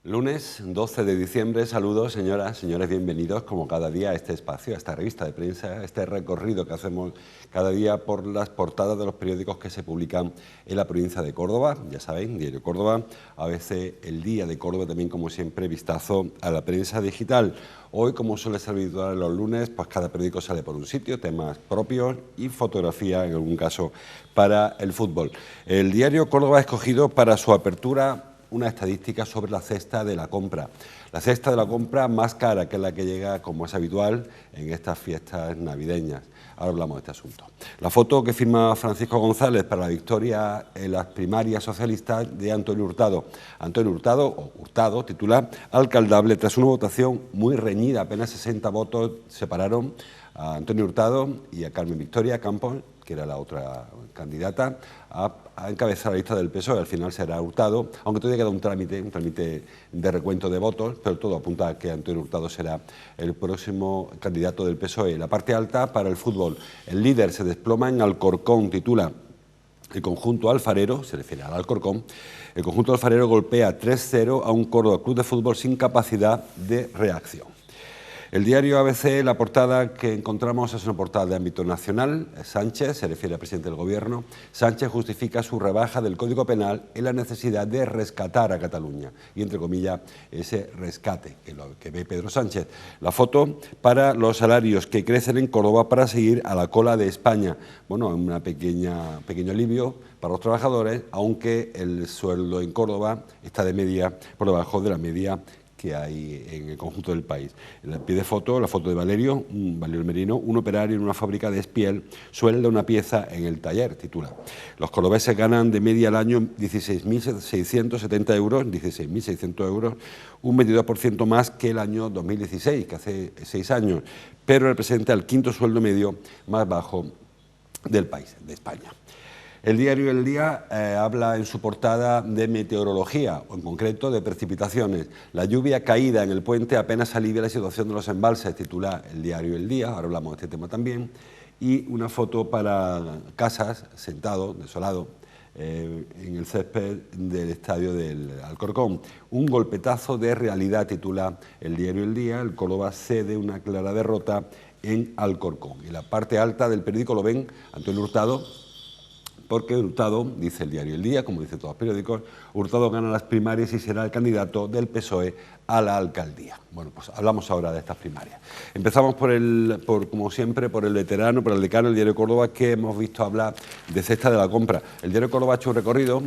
Lunes 12 de diciembre, saludos señoras, señores, bienvenidos como cada día a este espacio, a esta revista de prensa, a este recorrido que hacemos cada día por las portadas de los periódicos que se publican en la provincia de Córdoba. Ya saben, Diario Córdoba, a veces El Día de Córdoba, también como siempre vistazo a la prensa digital. Hoy, como suele ser habitual los lunes, pues cada periódico sale por un sitio, temas propios y fotografía, en algún caso, para el fútbol. El Diario Córdoba ha escogido para su apertura una estadística sobre la cesta de la compra. La cesta de la compra más cara, que es la que llega, como es habitual, en estas fiestas navideñas. Ahora hablamos de este asunto. La foto que firma Francisco González para la victoria en las primarias socialistas de Antonio Hurtado. Antonio Hurtado, o Hurtado, titular, alcaldable, tras una votación muy reñida, apenas 60 votos separaron a Antonio Hurtado y a Carmen Victoria Campos, que era la otra candidata, a encabezar la lista del PSOE. Al final será Hurtado, aunque todavía queda un trámite de recuento de votos, pero todo apunta a que Antonio Hurtado será el próximo candidato del PSOE. La parte alta para el fútbol. El líder se desploma en Alcorcón, titula el conjunto alfarero, se refiere al Alcorcón, el conjunto alfarero golpea 3-0 a un Córdoba Club de Fútbol sin capacidad de reacción. El diario ABC, la portada que encontramos es una portada de ámbito nacional. Sánchez, se refiere al presidente del Gobierno, Sánchez justifica su rebaja del Código Penal en la necesidad de rescatar a Cataluña. Y entre comillas, ese rescate que ve Pedro Sánchez. La foto para los salarios que crecen en Córdoba para seguir a la cola de España. Bueno, un pequeño alivio para los trabajadores, aunque el sueldo en Córdoba está de media por debajo de la media que hay en el conjunto del país. En el pie de foto, la foto de Valerio Merino, un operario en una fábrica de Espiel, suelda una pieza en el taller, titula. Los cordobeses ganan de media al año 16.670 euros, 16.600 euros, un 22% más que el año 2016, que hace 6 años, pero representa el quinto sueldo medio más bajo del país, de España. El diario El Día habla en su portada de meteorología, o en concreto de precipitaciones. La lluvia caída en el puente apenas alivia la situación de los embalses, titula el diario El Día, ahora hablamos de este tema también, y una foto para Casas, sentado, desolado, en el césped del estadio del Alcorcón. Un golpetazo de realidad, titula el diario El Día. El Córdoba cede una clara derrota en Alcorcón. En la parte alta del periódico lo ven Antonio Hurtado, porque Hurtado, dice el diario El Día, como dice todos los periódicos, Hurtado gana las primarias y será el candidato del PSOE a la alcaldía. Bueno, pues hablamos ahora de estas primarias. Empezamos como siempre, por el veterano, por el decano del diario Córdoba, que hemos visto hablar de cesta de la compra. El diario Córdoba ha hecho un recorrido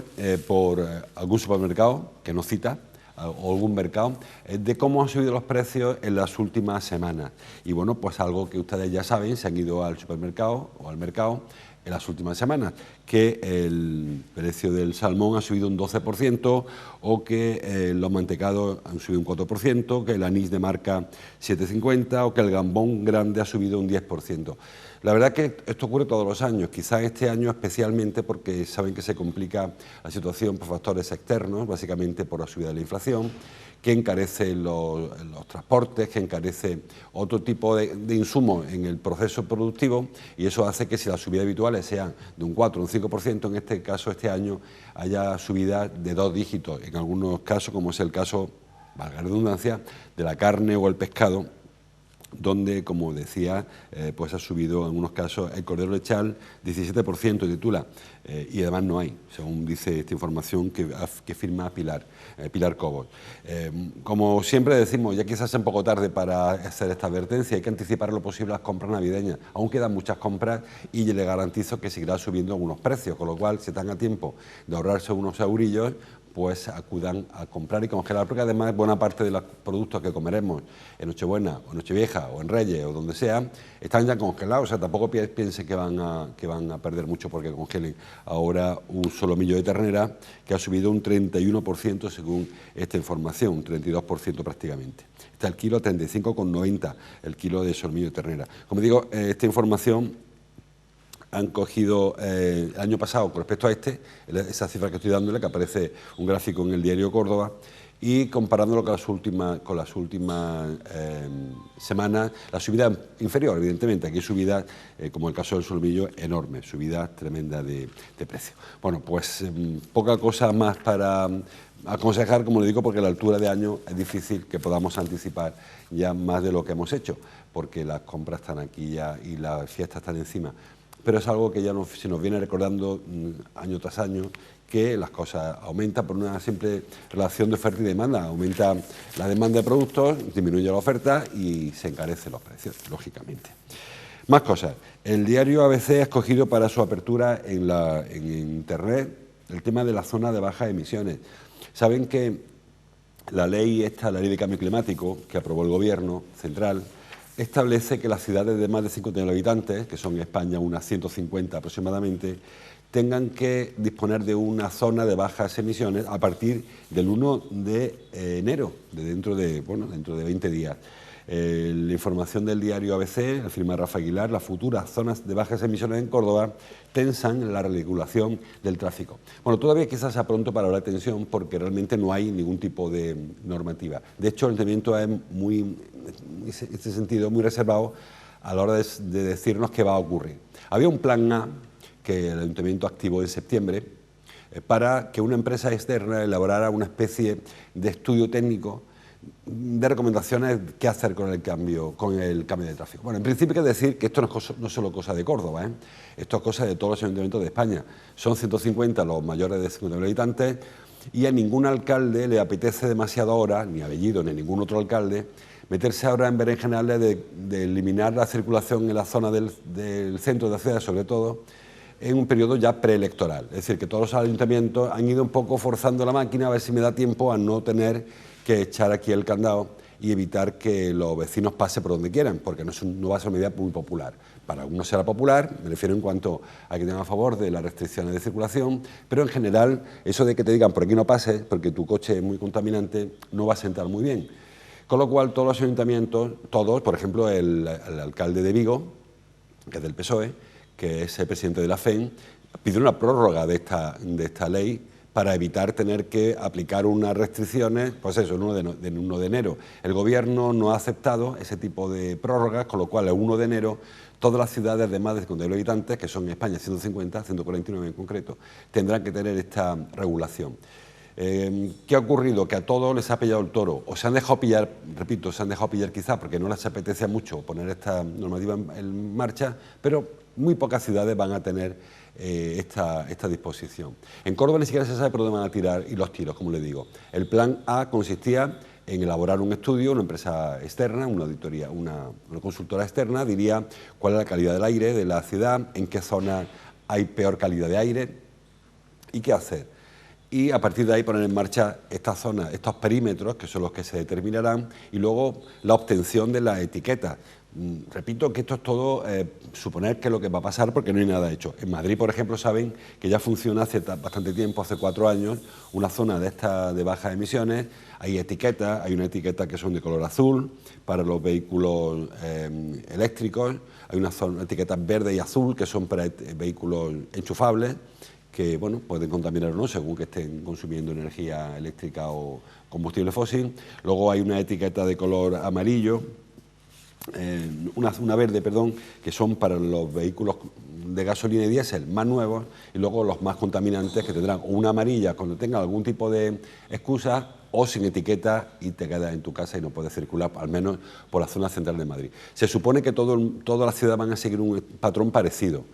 por algún supermercado, que no cita, o algún mercado, de cómo han subido los precios en las últimas semanas. Y bueno, pues algo que ustedes ya saben, se han ido al supermercado o al mercado en las últimas semanas, que el precio del salmón ha subido un 12%, o que los mantecados han subido un 4%, que el anís de marca 7,50, o que el gambón grande ha subido un 10%. La verdad que esto ocurre todos los años, quizás este año especialmente porque saben que se complica la situación por factores externos, básicamente por la subida de la inflación, que encarece los transportes, que encarece otro tipo de insumos en el proceso productivo, y eso hace que si las subidas habituales sean de un 4 o un 5%, en este caso, este año, haya subidas de 2 dígitos, en algunos casos, como es el caso, valga la redundancia, de la carne o el pescado, donde, como decía, pues ha subido en algunos casos el cordero lechal 17%, titula, y además no hay, según dice esta información que firma Pilar Cobos. Como siempre decimos, ya quizás es un poco tarde para hacer esta advertencia, hay que anticipar lo posible las compras navideñas. Aún quedan muchas compras y le garantizo que seguirá subiendo algunos precios, con lo cual, si están a tiempo de ahorrarse unos eurillos, pues acudan a comprar y congelar, porque además buena parte de los productos que comeremos en Nochebuena o Nochevieja o en Reyes o donde sea, están ya congelados. O sea, tampoco piense que van a perder mucho porque congelen. Ahora un solomillo de ternera que ha subido un 31% según esta información, un 32% prácticamente. Está el kilo a 35,90 el kilo de solomillo de ternera. Como digo, esta información han cogido el año pasado con respecto a esa cifra que estoy dándole, que aparece un gráfico en el diario Córdoba, y comparándolo con las últimas semanas, la subida inferior, evidentemente. Aquí subidas, como el caso del solomillo, enormes, subidas tremendas de precio. Bueno, pues poca cosa más para aconsejar, como le digo, porque a la altura de año es difícil que podamos anticipar ya más de lo que hemos hecho, porque las compras están aquí ya y las fiestas están encima. Pero es algo que ya se nos viene recordando año tras año, que las cosas aumentan por una simple relación de oferta y demanda. Aumenta la demanda de productos, disminuye la oferta y se encarecen los precios, lógicamente. Más cosas. El diario ABC ha escogido para su apertura en Internet el tema de la zona de bajas emisiones. Saben que la ley de cambio climático que aprobó el Gobierno central establece que las ciudades de más de 50.000 habitantes, que son en España unas 150 aproximadamente, tengan que disponer de una zona de bajas emisiones a partir del 1 de enero, dentro de 20 días. La información del diario ABC, la firma Rafa Aguilar, las futuras zonas de bajas emisiones en Córdoba tensan la regulación del tráfico. Bueno, todavía quizás sea pronto para hablar de tensión porque realmente no hay ningún tipo de normativa. De hecho, el ayuntamiento es en este sentido, muy reservado a la hora de decirnos qué va a ocurrir. Había un plan A que el ayuntamiento activó en septiembre para que una empresa externa elaborara una especie de estudio técnico de recomendaciones qué hacer con el cambio de tráfico. Bueno, en principio hay que decir que esto no es solo cosa de Córdoba, esto es cosa de todos los ayuntamientos de España. Son 150 los mayores de 50.000 habitantes y a ningún alcalde le apetece demasiado ahora, ni a Bellido ni a ningún otro alcalde, meterse ahora en berenjenales de eliminar la circulación en la zona del centro de la ciudad, sobre todo, en un periodo ya preelectoral. Es decir, que todos los ayuntamientos han ido un poco forzando la máquina a ver si me da tiempo a no tener que echar aquí el candado y evitar que los vecinos pasen por donde quieran, porque no va a ser una medida muy popular. Para algunos será popular, me refiero en cuanto a que tengan a favor de las restricciones de circulación, pero en general eso de que te digan por aquí no pases porque tu coche es muy contaminante no va a sentar muy bien. Con lo cual todos los ayuntamientos, todos, por ejemplo el alcalde de Vigo, que es del PSOE, que es el presidente de la FEN, pidió una prórroga de esta ley para evitar tener que aplicar unas restricciones, pues eso, en 1 de enero. El Gobierno no ha aceptado ese tipo de prórrogas, con lo cual el 1 de enero todas las ciudades de más de 50.000 habitantes, que son en España 150, 149 en concreto, tendrán que tener esta regulación. ¿Qué ha ocurrido? Que a todos les ha pillado el toro, o se han dejado pillar, repito, se han dejado pillar quizás porque no les apetece mucho poner esta normativa en marcha, pero muy pocas ciudades van a tener esta disposición. En Córdoba ni siquiera se sabe por dónde van a tirar y los tiros, como le digo. El plan A consistía en elaborar un estudio, una empresa externa, una auditoría, una consultora externa, diría cuál es la calidad del aire de la ciudad, en qué zona hay peor calidad de aire y qué hacer. Y a partir de ahí poner en marcha estas zonas, estos perímetros, que son los que se determinarán, y luego la obtención de las etiquetas. Repito que esto es todo suponer que es lo que va a pasar porque no hay nada hecho. En Madrid, por ejemplo, saben que ya funciona hace bastante tiempo, hace 4 años, una zona de bajas emisiones. Hay etiquetas, hay una etiqueta que son de color azul para los vehículos eléctricos, hay una etiquetas verde y azul que son para vehículos enchufables, que bueno, pueden contaminar o no según que estén consumiendo energía eléctrica o combustible fósil. Luego hay una etiqueta de color amarillo, una verde, perdón, que son para los vehículos de gasolina y diésel más nuevos, y luego los más contaminantes que tendrán una amarilla cuando tengan algún tipo de excusa o sin etiqueta y te quedas en tu casa y no puedes circular, al menos por la zona central de Madrid. Se supone que todas las ciudades van a seguir un patrón parecido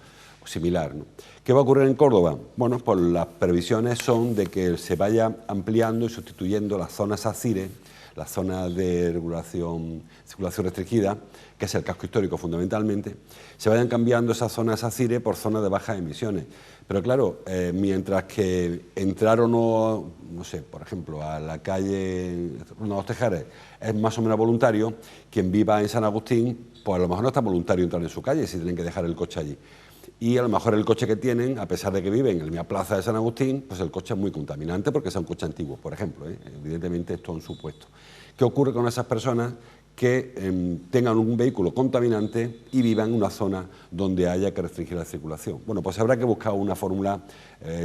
o similar, ¿no? ¿Qué va a ocurrir en Córdoba? Bueno, pues las previsiones son de que se vaya ampliando y sustituyendo las zonas ACIRE, las zonas de circulación restringida, que es el casco histórico fundamentalmente, se vayan cambiando esas zonas ACIRE por zonas de bajas emisiones. Pero claro, mientras que entrar o no no sé, por ejemplo, a la calle Ronda de los Tejares, es más o menos voluntario, quien viva en San Agustín, pues a lo mejor no está voluntario entrar en su calle si tienen que dejar el coche allí. Y a lo mejor el coche que tienen, a pesar de que viven en la misma plaza de San Agustín, pues el coche es muy contaminante porque es un coche antiguo, por ejemplo, ¿eh? Evidentemente esto es un supuesto. ¿Qué ocurre con esas personas que tengan un vehículo contaminante y vivan en una zona donde haya que restringir la circulación? Bueno, pues habrá que buscar una fórmula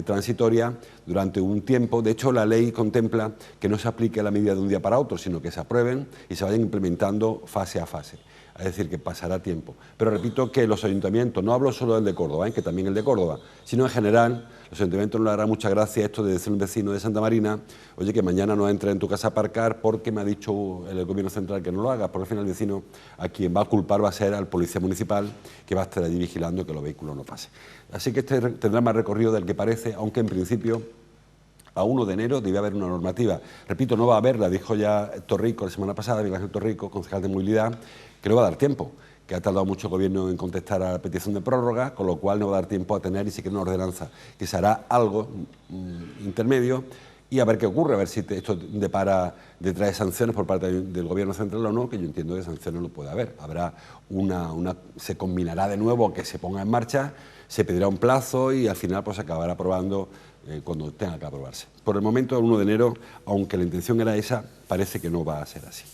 transitoria durante un tiempo. De hecho, la ley contempla que no se aplique la medida de un día para otro, sino que se aprueben y se vayan implementando fase a fase. Es decir, que pasará tiempo. Pero repito que los ayuntamientos, no hablo solo del de Córdoba, que también el de Córdoba, sino en general, los ayuntamientos no le hará mucha gracia esto de decir a un vecino de Santa Marina, oye, que mañana no entre en tu casa a aparcar porque me ha dicho el gobierno central que no lo haga, porque al final el vecino a quien va a culpar va a ser al policía municipal que va a estar allí vigilando que los vehículos no pasen. Así que este tendrá más recorrido del que parece, aunque en principio a 1 de enero debe haber una normativa. Repito, no va a haberla, dijo ya Torrico la semana pasada, Miguel Ángel Torrico, concejal de Movilidad, que no va a dar tiempo, que ha tardado mucho el Gobierno en contestar a la petición de prórroga, con lo cual no va a dar tiempo a tener ni siquiera una ordenanza, que se hará algo intermedio y a ver qué ocurre, a ver si esto depara de traer sanciones por parte del Gobierno central o no, que yo entiendo que sanciones no puede haber. Habrá se combinará de nuevo que se ponga en marcha, se pedirá un plazo y al final pues se acabará aprobando cuando tenga que aprobarse. Por el momento, el 1 de enero, aunque la intención era esa, parece que no va a ser así.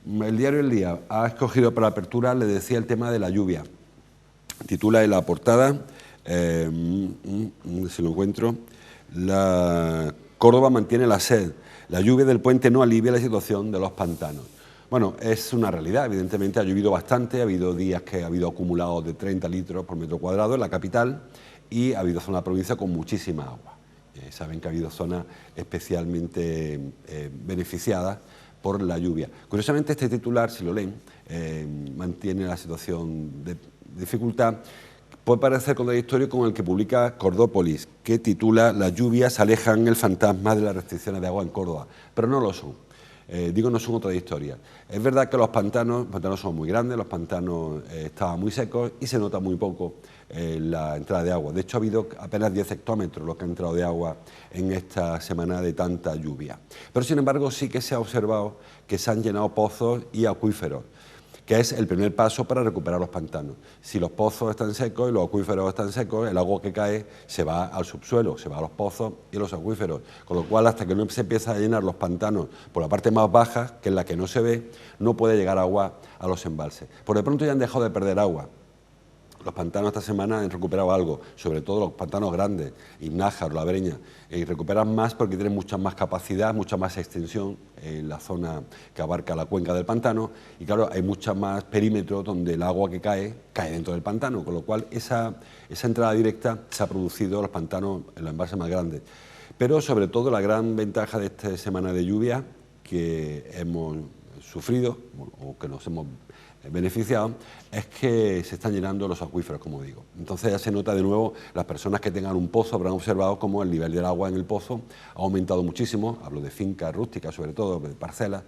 El diario El Día ha escogido para la apertura, le decía, el tema de la lluvia. Titula en la portada, si lo encuentro, Córdoba mantiene la sed. La lluvia del puente no alivia la situación de los pantanos. Bueno, es una realidad, evidentemente ha llovido bastante, ha habido días que ha habido acumulados de 30 litros por metro cuadrado en la capital y ha habido zona de la provincia con muchísima agua. Saben que ha habido zonas especialmente beneficiadas por la lluvia. Curiosamente, este titular, si lo leen, mantiene la situación de dificultad. Puede parecer contradictorio con el que publica Cordópolis, que titula "Las lluvias alejan el fantasma de las restricciones de agua en Córdoba", pero no lo son. No son otras historias. Es verdad que los pantanos son muy grandes, los pantanos estaban muy secos y se nota muy poco la entrada de agua. De hecho, ha habido apenas 10 hectómetros los que han entrado de agua en esta semana de tanta lluvia. Pero, sin embargo, sí que se ha observado que se han llenado pozos y acuíferos, que es el primer paso para recuperar los pantanos. Si los pozos están secos y los acuíferos están secos, el agua que cae se va al subsuelo, se va a los pozos y a los acuíferos, con lo cual hasta que no se empieza a llenar los pantanos por la parte más baja, que es la que no se ve, no puede llegar agua a los embalses. Por de pronto ya han dejado de perder agua. Los pantanos esta semana han recuperado algo, sobre todo los pantanos grandes, Iznájar, La Breña, y recuperan más porque tienen mucha más capacidad, mucha más extensión en la zona que abarca la cuenca del pantano, y claro, hay mucha más perímetro donde el agua que cae dentro del pantano, con lo cual esa entrada directa se ha producido en los pantanos, en los embalses más grandes. Pero sobre todo la gran ventaja de esta semana de lluvia que hemos sufrido, o que nos hemos beneficiado, es que se están llenando los acuíferos, como digo. Entonces ya se nota de nuevo, las personas que tengan un pozo habrán observado cómo el nivel del agua en el pozo ha aumentado muchísimo, hablo de fincas rústicas sobre todo, de parcelas,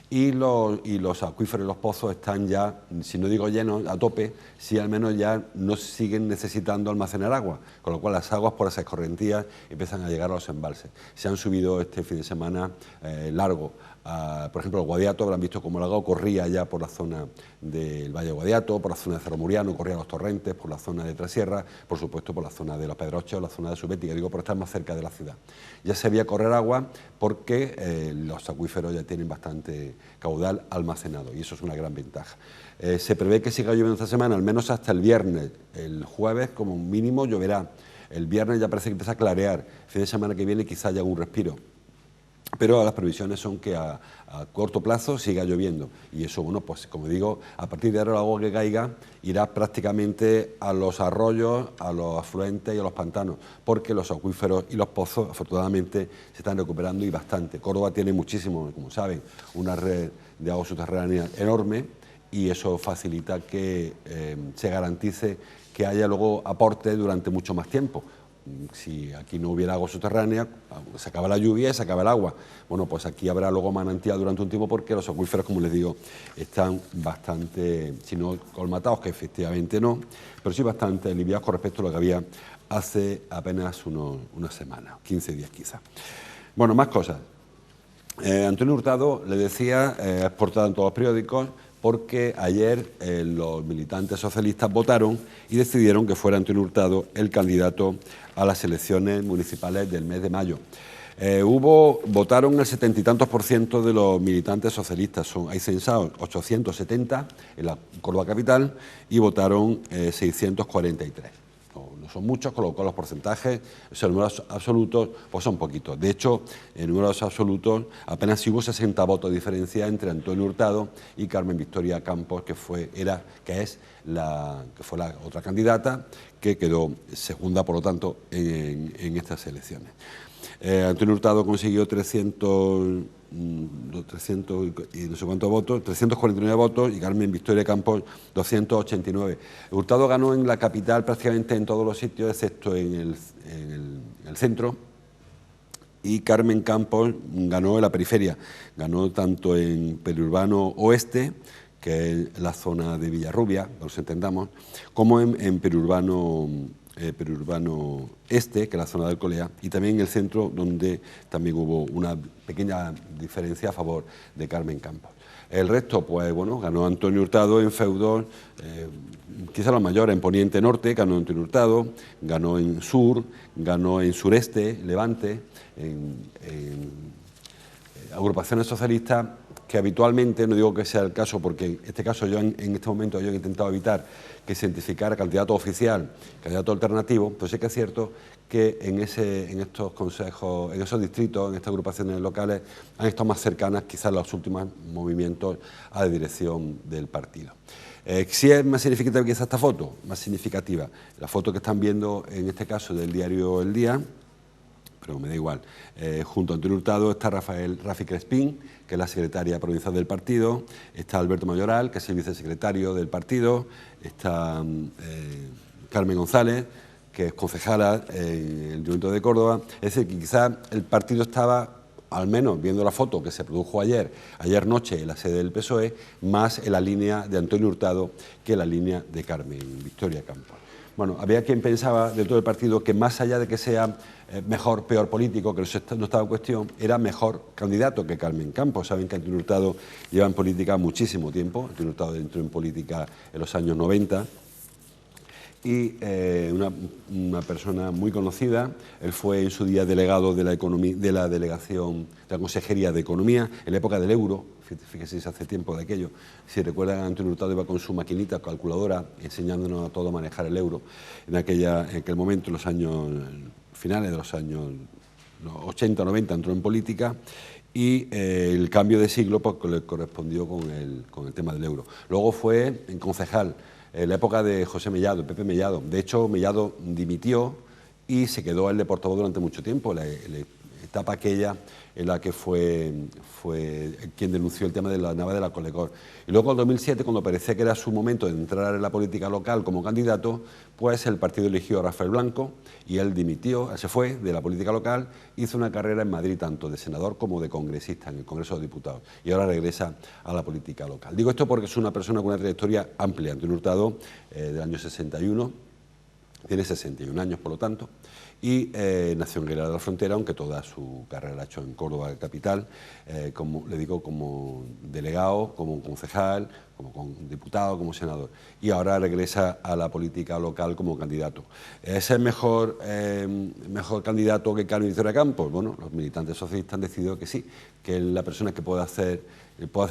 y los acuíferos y los pozos están ya, si no digo llenos, a tope, si al menos ya no siguen necesitando almacenar agua, con lo cual las aguas por esas escorrentías empiezan a llegar a los embalses. Se han subido este fin de semana largo. Por ejemplo, el Guadiato, habrán visto cómo el agua corría ya por la zona del Valle de Guadiato, por la zona de Cerro Muriano, corría los torrentes, por la zona de Trasierra, por supuesto por la zona de Los Pedroches o la zona de Subética, digo por estar más cerca de la ciudad. Ya se veía correr agua porque los acuíferos ya tienen bastante caudal almacenado y eso es una gran ventaja. Se prevé que siga lloviendo esta semana, al menos hasta el viernes. El jueves, como mínimo, lloverá. El viernes ya parece que empieza a clarear. El fin de semana que viene quizá haya un respiro. Pero las previsiones son que a corto plazo siga lloviendo y eso, bueno, pues como digo, a partir de ahora el agua que caiga irá prácticamente a los arroyos, a los afluentes y a los pantanos, porque los acuíferos y los pozos afortunadamente se están recuperando y bastante. Córdoba tiene muchísimo, como saben, una red de agua subterránea enorme y eso facilita que se garantice que haya luego aporte durante mucho más tiempo. Si aquí no hubiera agua subterránea, se acaba la lluvia y se acaba el agua. Bueno, pues aquí habrá luego manantial durante un tiempo porque los acuíferos, como les digo, están bastante, si no colmatados, que efectivamente no, pero sí bastante aliviados con respecto a lo que había hace apenas unas semanas, 15 días quizás. Bueno, más cosas. Antonio Hurtado, le decía, es portada en todos los periódicos, porque ayer los militantes socialistas votaron y decidieron que fuera Antonio Hurtado el candidato a las elecciones municipales del mes de mayo. Votaron el 70 y tantos % de los militantes socialistas, hay censados 870 en la Córdoba capital y votaron 643. No son muchos, con lo cual los porcentajes, o sea, los números absolutos, pues son poquitos. De hecho, en números absolutos apenas hubo 60 votos de diferencia entre Antonio Hurtado y Carmen Victoria Campos, que fue la otra candidata que quedó segunda, por lo tanto, en estas elecciones. Antonio Hurtado consiguió 300 y no sé cuántos votos, 349 votos, y Carmen Victoria Campos 289. Hurtado ganó en la capital prácticamente en todos los sitios, excepto en el centro, y Carmen Campos ganó en la periferia, ganó tanto en periurbano oeste, que es la zona de Villarrubia, nos entendamos, como en periurbano este, que es la zona de Alcolea, y también en el centro, donde también hubo una pequeña diferencia a favor de Carmen Campos. El resto, pues bueno, ganó Antonio Hurtado en feudos, quizá los mayores, en Poniente Norte, ganó Antonio Hurtado, ganó en Sur, ganó en Sureste, Levante, en agrupaciones socialistas que habitualmente, no digo que sea el caso, porque en este caso yo en este momento he intentado evitar que se identificara candidato oficial, candidato alternativo, pues sí que es cierto que en estos consejos, en esos distritos, en estas agrupaciones locales, han estado más cercanas quizás los últimos movimientos a la dirección del partido. ¿Sí es más significativa quizás esta foto? Más significativa. La foto que están viendo en este caso del diario El Día, pero me da igual. Junto a Antonio Hurtado está Rafi Crespín, que es la secretaria provincial del partido, está Alberto Mayoral, que es el vicesecretario del partido, está Carmen González, que es concejala en el Ayuntamiento de Córdoba. Es decir, que quizás el partido estaba, al menos viendo la foto que se produjo ayer noche en la sede del PSOE, más en la línea de Antonio Hurtado que en la línea de Carmen Victoria Campos. Bueno, había quien pensaba de todo el partido que más allá de que sea mejor, peor político, que no estaba en cuestión, era mejor candidato que Carmen Campos. Saben que Antonio Hurtado lleva en política muchísimo tiempo. Antonio Hurtado entró en política en los años 90 y una persona muy conocida. Él fue en su día delegado de la delegación de la Consejería de Economía en la época del euro. Fíjese, hace tiempo de aquello. Si recuerdan, Antonio Hurtado iba con su maquinita calculadora enseñándonos a todos a manejar el euro en aquel momento, en los años finales de los años 80 o 90 entró en política y el cambio de siglo pues, le correspondió con el tema del euro. Luego fue en concejal en la época de José Mellado, Pepe Mellado. De hecho, Mellado dimitió y se quedó él de portavoz durante mucho tiempo, la etapa aquella en la que fue quien denunció el tema de la nave de la Colecor. Y luego en 2007, cuando parecía que era su momento de entrar en la política local como candidato, pues el partido eligió a Rafael Blanco y él dimitió, se fue de la política local, hizo una carrera en Madrid tanto de senador como de congresista en el Congreso de Diputados y ahora regresa a la política local. Digo esto porque es una persona con una trayectoria amplia. Antonio Hurtado, del año 61, tiene 61 años, por lo tanto, y nació en Guerrero de la Frontera, aunque toda su carrera la ha hecho en Córdoba capital, como le digo, como delegado, como concejal, como diputado, como senador, y ahora regresa a la política local como candidato. ¿Es el mejor candidato que Carmen Victoria Campos? Bueno, los militantes socialistas han decidido que sí, que es la persona que puede hacer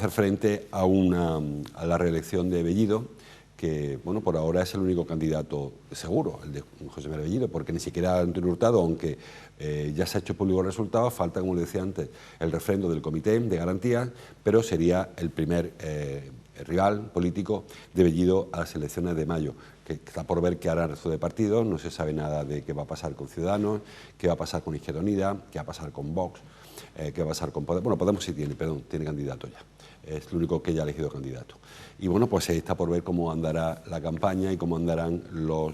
frente a la reelección de Bellido, que bueno, por ahora es el único candidato seguro, el de José María Bellido, porque ni siquiera Antonio Hurtado, aunque ya se ha hecho público el resultado, falta, como le decía antes, el refrendo del Comité de Garantías, pero sería el primer rival político de Bellido a las elecciones de mayo, que está por ver qué hará el resto de partidos. No se sabe nada de qué va a pasar con Ciudadanos, qué va a pasar con Izquierda Unida, qué va a pasar con Vox, qué va a pasar con Podemos. Bueno, Podemos sí tiene candidato ya. Es el único que ya ha elegido candidato. Y bueno, pues ahí está por ver cómo andará la campaña y cómo andarán los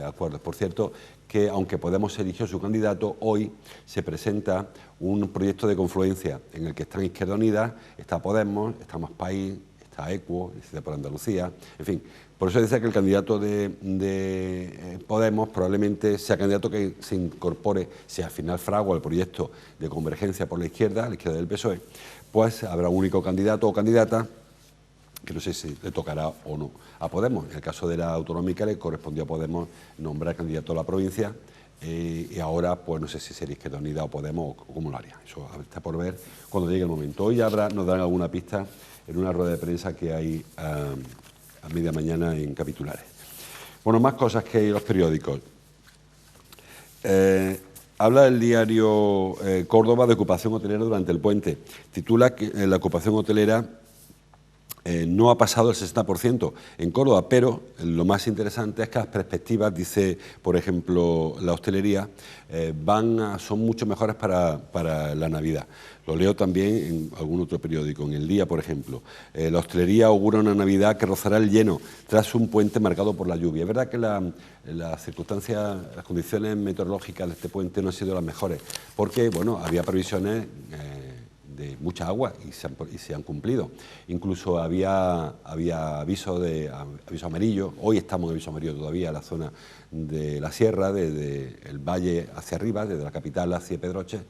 acuerdos. Por cierto, que aunque Podemos eligió su candidato, hoy se presenta un proyecto de confluencia en el que está Izquierda Unida, está Podemos, está Más País, está Equo, está por Andalucía, en fin, Por eso dice que el candidato de Podemos probablemente sea candidato que se incorpore, si al final fragua el proyecto de convergencia por la izquierda del PSOE, pues habrá un único candidato o candidata, que no sé si le tocará o no a Podemos. En el caso de la autonómica le correspondió a Podemos nombrar candidato a la provincia, y ahora pues no sé si sería Izquierda Unida o Podemos o cómo lo haría. Eso está por ver cuando llegue el momento. Hoy nos darán alguna pista en una rueda de prensa que hay a media mañana en Capitulares. Bueno, más cosas que hay en los periódicos. Habla el diario Córdoba de ocupación hotelera durante el puente. Titula que la ocupación hotelera no ha pasado el 60% en Córdoba, pero lo más interesante es que las perspectivas, dice, por ejemplo, la hostelería, son mucho mejores para la Navidad. Lo leo también en algún otro periódico, en El Día, por ejemplo. La hostelería augura una Navidad que rozará el lleno tras un puente marcado por la lluvia. Es verdad que las circunstancias, las condiciones meteorológicas de este puente no han sido las mejores, porque, bueno, había previsiones de mucha agua y se han cumplido. Incluso había aviso amarillo. Hoy estamos en aviso amarillo todavía en la zona de la sierra, desde el valle hacia arriba, desde la capital hacia Pedroche,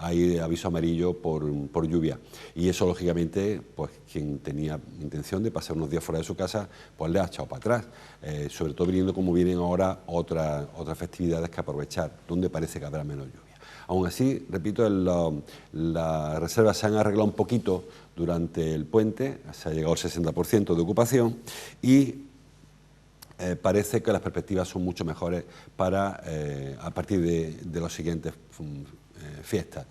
hay aviso amarillo por lluvia. Y eso, lógicamente, pues quien tenía intención de pasar unos días fuera de su casa, pues le ha echado para atrás. Sobre todo viniendo como vienen ahora otras festividades que aprovechar, donde parece que habrá menos lluvia. Aún así, repito, las reservas se han arreglado un poquito durante el puente, se ha llegado al 60% de ocupación y parece que las perspectivas son mucho mejores a partir de las siguientes fiestas.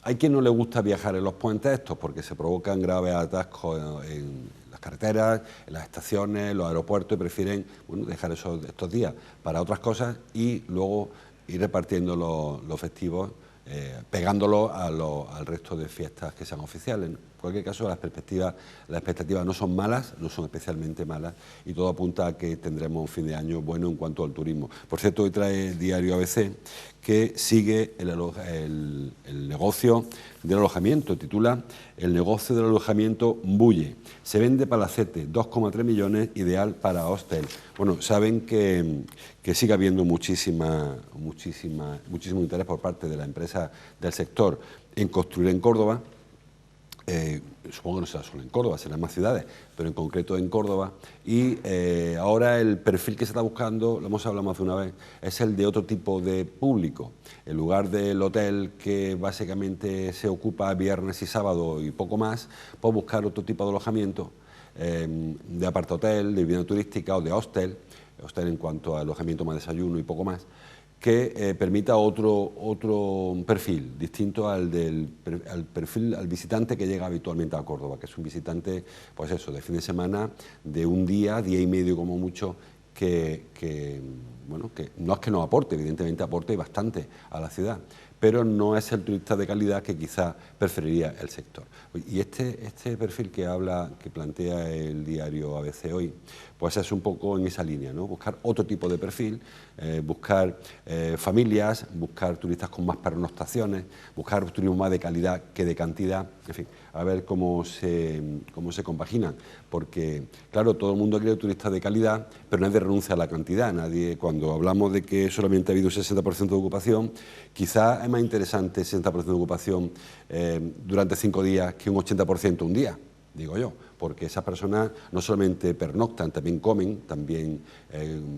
Hay quien no le gusta viajar en los puentes estos porque se provocan graves atascos en las carreteras, en las estaciones, los aeropuertos, y prefieren dejar estos días para otras cosas y luego ir repartiendo los festivos, pegándolos al resto de fiestas que sean oficiales. En cualquier caso, las expectativas no son malas, no son especialmente malas, y todo apunta a que tendremos un fin de año bueno en cuanto al turismo. Por cierto, hoy trae el diario ABC que sigue el negocio del alojamiento. Titula: el negocio del alojamiento bulle. Se vende Palacete, 2,3 millones, ideal para hostel. Bueno, saben que sigue habiendo muchísimo interés por parte de la empresa del sector en construir en Córdoba. Supongo que no será solo en Córdoba, será en más ciudades, pero en concreto en Córdoba. Y ahora el perfil que se está buscando, lo hemos hablado más de una vez, es el de otro tipo de público. En lugar del hotel que básicamente se ocupa viernes y sábado y poco más, pues buscar otro tipo de alojamiento, de apartahotel, de vivienda turística o de hostel en cuanto a alojamiento más desayuno y poco más, que permita otro perfil, distinto al al visitante que llega habitualmente a Córdoba, que es un visitante, pues eso, de fin de semana, de un día y medio como mucho, que no es que no aporte, evidentemente aporte bastante a la ciudad, pero no es el turista de calidad que quizá preferiría el sector. Y este perfil que plantea el diario ABC hoy, pues es un poco en esa línea, ¿no? Buscar otro tipo de perfil, buscar familias, buscar turistas con más pernoctaciones, buscar turismo más de calidad que de cantidad, en fin, a ver cómo se compaginan, porque claro, todo el mundo quiere turistas de calidad, pero no es de renuncia a la cantidad. Nadie, cuando hablamos de que solamente ha habido un 60% de ocupación, quizás es más interesante el 60% de ocupación durante 5 días que un 80% un día, digo yo, porque esas personas no solamente pernoctan, también comen, también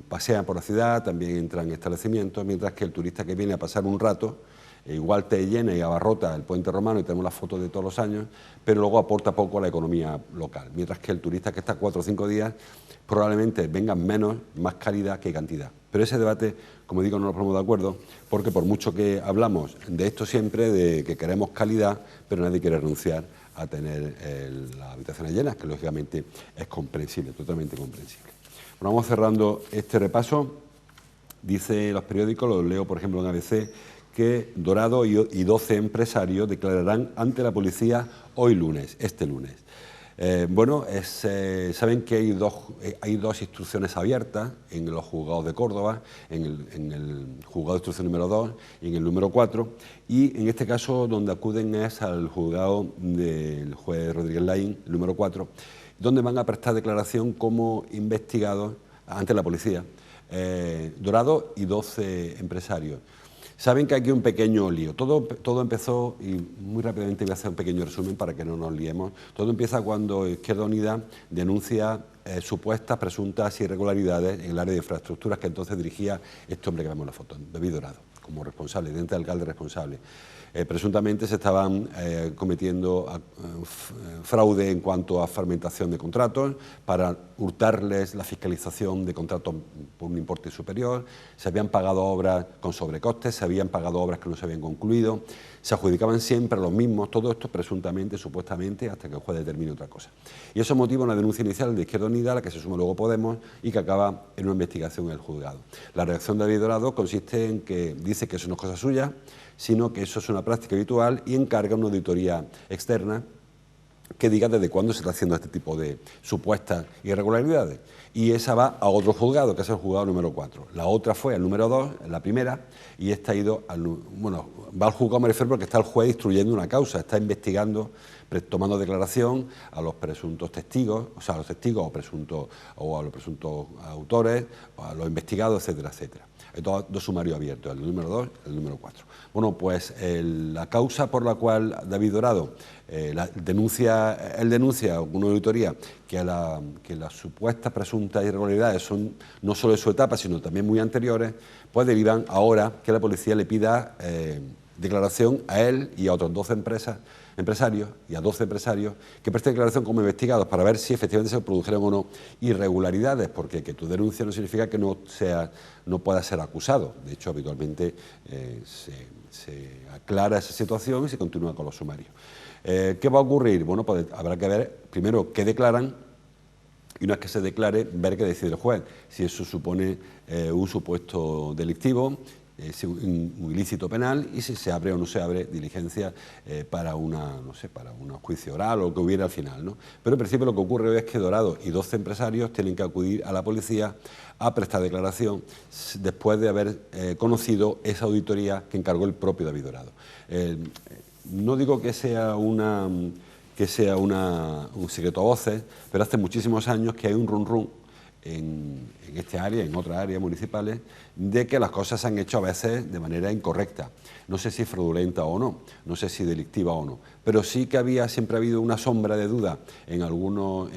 pasean por la ciudad, también entran en establecimientos, mientras que el turista que viene a pasar un rato, igual te llena y abarrota el puente romano, y tenemos las fotos de todos los años, pero luego aporta poco a la economía local, mientras que el turista que está 4 o 5 días probablemente vengan más calidad que cantidad. Pero ese debate, como digo, no nos ponemos de acuerdo, porque por mucho que hablamos de esto siempre, de que queremos calidad, pero nadie quiere renunciar a tener las habitaciones llenas, que lógicamente es comprensible, totalmente comprensible. Bueno, vamos cerrando este repaso. Dice los periódicos, los leo por ejemplo en ABC, que Dorado y 12 empresarios declararán ante la policía este lunes. Saben que hay dos instrucciones abiertas en los juzgados de Córdoba, en el juzgado de instrucción número 2 y en el número 4, y en este caso donde acuden es al juzgado del juez Rodríguez Laín, el número 4, donde van a prestar declaración como investigados ante la policía, Dorado y 12 empresarios. Saben que aquí hay un pequeño lío. Todo empezó, y muy rápidamente voy a hacer un pequeño resumen para que no nos liemos. Todo empieza cuando Izquierda Unida denuncia supuestas, presuntas irregularidades en el área de infraestructuras que entonces dirigía este hombre que vemos en la foto, David Dorado, como responsable, teniente de alcalde responsable. Presuntamente se estaban cometiendo fraude en cuanto a fragmentación de contratos para hurtarles la fiscalización de contratos por un importe superior, se habían pagado obras con sobrecostes, se habían pagado obras que no se habían concluido, se adjudicaban siempre los mismos, todo esto presuntamente, supuestamente, hasta que el juez determine otra cosa. Y eso motiva una denuncia inicial de Izquierda Unida, a la que se suma luego Podemos y que acaba en una investigación en el juzgado. La reacción de David Dorado consiste en que dice que eso no es cosa suya, sino que eso es una práctica habitual y encarga una auditoría externa que diga desde cuándo se está haciendo este tipo de supuestas irregularidades. Y esa va a otro juzgado, que es el juzgado número 4. La otra fue al número 2, la primera, y esta ha ido va al juzgado, me refiero porque está el juez instruyendo una causa, está investigando, tomando declaración a los presuntos testigos, o sea, a los testigos o a los presuntos autores, o a los investigados, etcétera, etcétera. Hay dos sumarios abiertos, el número 2 y el número 4. Bueno, pues la causa por la cual David Dorado él denuncia una auditoría que las supuestas presuntas irregularidades son no solo de su etapa, sino también muy anteriores, pues derivan ahora que la policía le pida declaración a él y a otros 12 empresarios y a 12 empresarios que presten declaración como investigados para ver si efectivamente se produjeron o no irregularidades, porque que tu denuncia no significa que no pueda ser acusado. De hecho, habitualmente se aclara esa situación y se continúa con los sumarios. ¿Qué va a ocurrir? Bueno, pues habrá que ver primero qué declaran y una vez que se declare, ver qué decide el juez, si eso supone un supuesto delictivo, un ilícito penal y si se abre o no se abre diligencia para un juicio oral o lo que hubiera al final, ¿no? Pero en principio lo que ocurre hoy es que Dorado y 12 empresarios tienen que acudir a la policía a prestar declaración después de haber conocido esa auditoría que encargó el propio David Dorado. No digo que sea un secreto a voces, pero hace muchísimos años que hay un run en esta área, en otras áreas municipales, de que las cosas se han hecho a veces de manera incorrecta. No sé si fraudulenta o no, no sé si delictiva o no, pero sí que siempre ha habido una sombra de duda en algunas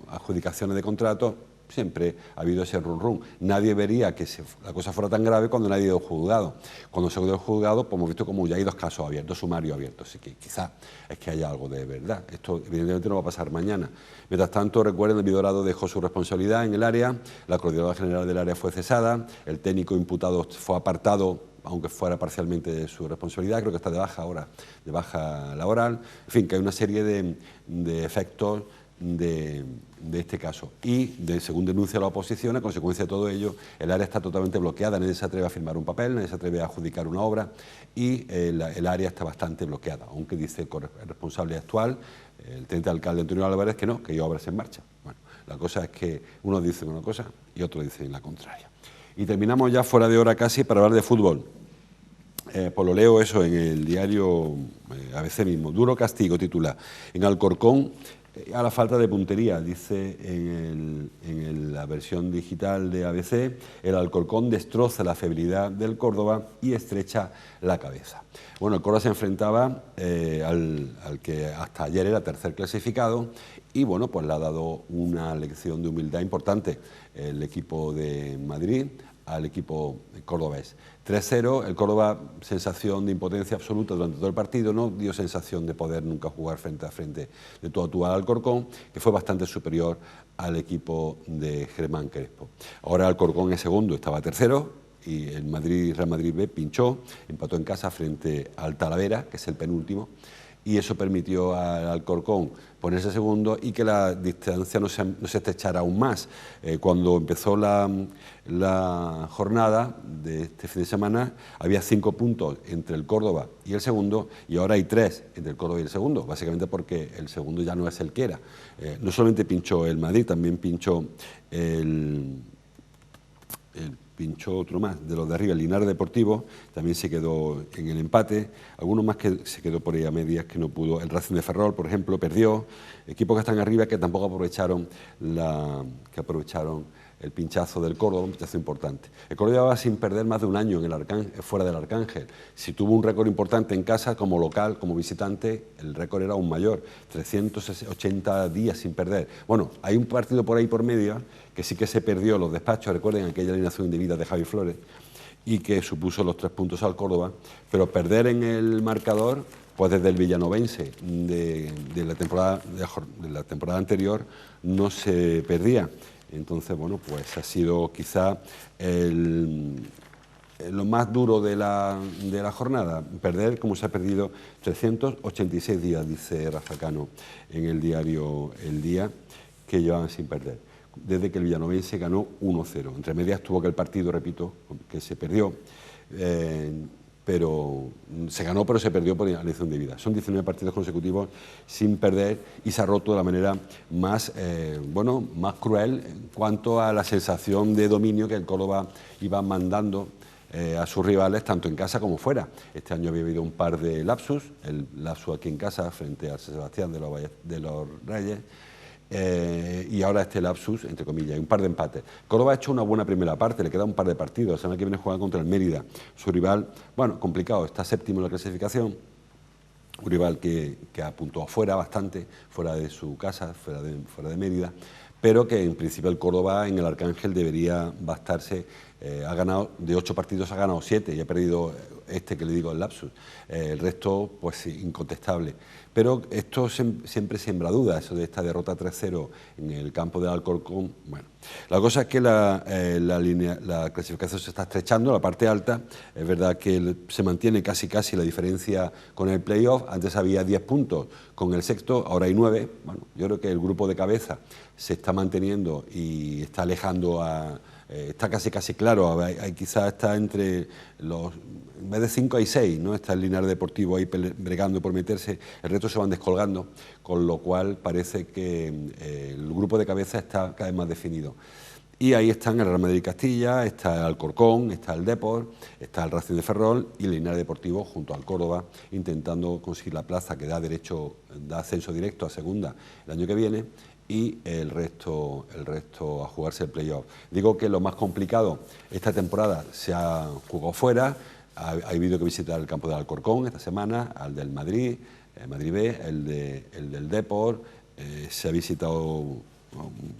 adjudicaciones de contratos. Siempre ha habido ese run. Nadie vería que la cosa fuera tan grave cuando nadie ha ido al juzgado. Cuando se ha ido al juzgado, pues hemos visto como ya hay 2 casos abiertos, sumarios abiertos. Así que quizás es que haya algo de verdad. Esto evidentemente no va a pasar mañana. Mientras tanto, recuerden, David Dorado dejó su responsabilidad en el área, la coordinadora general del área fue cesada, el técnico imputado fue apartado, aunque fuera parcialmente de su responsabilidad, creo que está de baja ahora, de baja laboral. En fin, que hay una serie de efectos de este caso. Y, según denuncia la oposición, a consecuencia de todo ello, el área está totalmente bloqueada, nadie se atreve a firmar un papel, nadie se atreve a adjudicar una obra y el área está bastante bloqueada, aunque dice el responsable actual, el teniente alcalde Antonio Álvarez, que no, que hay obras en marcha. Bueno, la cosa es que unos dicen una cosa y otros dicen la contraria. Y terminamos ya fuera de hora casi para hablar de fútbol. Pues lo leo eso en el diario ABC mismo. Duro castigo titula. En Alcorcón, a la falta de puntería, dice en la versión digital de ABC, el Alcorcón destroza la fiabilidad del Córdoba y estrecha la cabeza. Bueno, el Córdoba se enfrentaba al que hasta ayer era tercer clasificado y bueno, pues le ha dado una lección de humildad importante el equipo de Madrid al equipo cordobés. 3-0, el Córdoba, sensación de impotencia absoluta durante todo el partido, no dio sensación de poder nunca jugar frente a frente de tú a tú al Alcorcón, que fue bastante superior al equipo de Germán Crespo. Ahora Alcorcón es segundo, estaba tercero, y el Real Madrid B pinchó, empató en casa frente al Talavera, que es el penúltimo, y eso permitió al Alcorcón ponerse segundo y que la distancia no se estrechara aún más. Cuando empezó la jornada de este fin de semana había 5 puntos entre el Córdoba y el segundo y ahora hay 3 entre el Córdoba y el segundo, básicamente porque el segundo ya no es el que era. No solamente pinchó el Madrid, también pinchó el pinchó otro más, de los de arriba, el Linares Deportivo, también se quedó en el empate, algunos más que se quedó por ahí a medias, que no pudo, el Racing de Ferrol, por ejemplo, perdió, equipos que están arriba que tampoco aprovecharon el pinchazo del Córdoba, un pinchazo importante. El Córdoba llevaba sin perder más de un año fuera del Arcángel. Si tuvo un récord importante en casa, como local, como visitante, el récord era aún mayor, 380 días sin perder. Bueno, hay un partido por ahí por medio que sí que se perdió los despachos, recuerden aquella alineación indebida de Javi Flores, y que supuso los 3 puntos al Córdoba, pero perder en el marcador, pues desde el villanovense de la temporada anterior no se perdía. Entonces, bueno, pues ha sido quizá lo más duro de la jornada, perder como se ha perdido 386 días, dice Rafa Cano en el diario El Día, que llevaban sin perder, desde que el villanovense ganó 1-0. Entre medias tuvo que el partido, repito, que se perdió, pero se ganó, pero se perdió por alineación de vida. Son 19 partidos consecutivos sin perder y se ha roto de la manera más cruel en cuanto a la sensación de dominio que el Córdoba iba mandando a sus rivales, tanto en casa como fuera. Este año había habido un par de lapsus, el lapsus aquí en casa frente al San Sebastián de los Reyes, y ahora este lapsus, entre comillas, y un par de empates. Córdoba ha hecho una buena primera parte, le queda un par de partidos. La semana que viene juega contra el Mérida. Su rival, bueno, complicado, está séptimo en la clasificación. Un rival que apuntó afuera bastante, fuera de su casa, fuera de Mérida, pero que en principio el Córdoba en el Arcángel debería bastarse. Ha ganado, de 8 partidos ha ganado 7 y ha perdido este que le digo, el lapsus. El resto, pues sí, incontestable. Pero esto siempre siembra dudas, eso de esta derrota 3-0 en el campo del Alcorcón. Bueno, la cosa es que la clasificación se está estrechando, la parte alta. Es verdad que se mantiene casi la diferencia con el playoff. Antes había 10 puntos con el sexto, ahora hay 9. Bueno, yo creo que el grupo de cabeza se está manteniendo y está alejando está casi claro, quizás está entre los, en vez de 5 hay 6, ¿no? Está el Linares Deportivo ahí bregando por meterse, el resto se van descolgando, con lo cual parece que el grupo de cabeza está cada vez más definido. Y ahí están el Real Madrid Castilla, está el Alcorcón, está el Depor, está el Racing de Ferrol y el Linares Deportivo junto al Córdoba, intentando conseguir la plaza que da ascenso directo a segunda el año que viene, y el resto a jugarse el playoff. Digo que lo más complicado esta temporada se ha jugado fuera, ha habido que visitar el campo del Alcorcón esta semana, al del Madrid, Madrid B, el del Depor, se ha visitado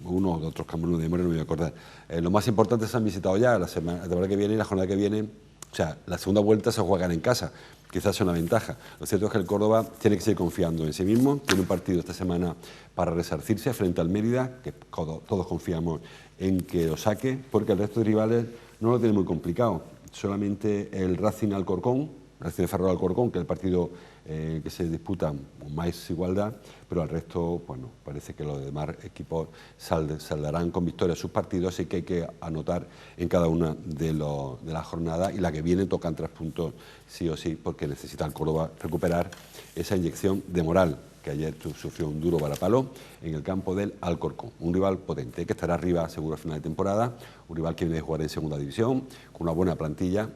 unos de otros campos de memoria, no me voy a acordar. Lo más importante se han visitado ya, la temporada que viene y la jornada que viene, o sea, la segunda vuelta se juegan en casa, quizás es una ventaja. Lo cierto es que el Córdoba tiene que seguir confiando en sí mismo, tiene un partido esta semana para resarcirse frente al Mérida, que todos confiamos en que lo saque, porque el resto de rivales no lo tiene muy complicado. Solamente el Racing Alcorcón, Racing de Ferrol Alcorcón, que es el partido que se disputa con más igualdad, pero al resto, bueno, parece que los demás equipos saldarán con victoria sus partidos, así que hay que anotar en cada una de las jornadas, y la que viene tocan 3 puntos sí o sí, porque necesita el Córdoba recuperar esa inyección de moral que ayer sufrió un duro varapalo en el campo del Alcorcón. Un rival potente que estará arriba seguro a final de temporada, un rival que viene de jugar en segunda división, con una buena plantilla,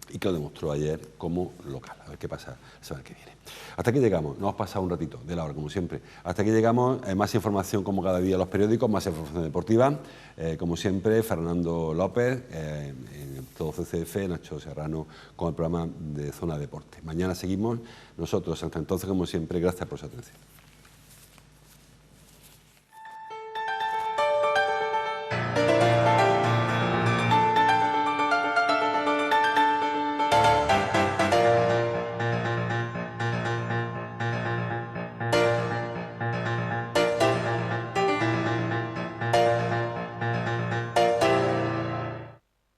y que lo demostró ayer como local. A ver qué pasa la semana que viene. Hasta aquí llegamos, nos hemos pasado un ratito de la hora, como siempre. Hasta aquí llegamos, más información como cada día en los periódicos, más información deportiva. Como siempre, Fernando López, en todo CCF, Nacho Serrano con el programa de Zona Deporte. Mañana seguimos nosotros, hasta entonces, como siempre, gracias por su atención.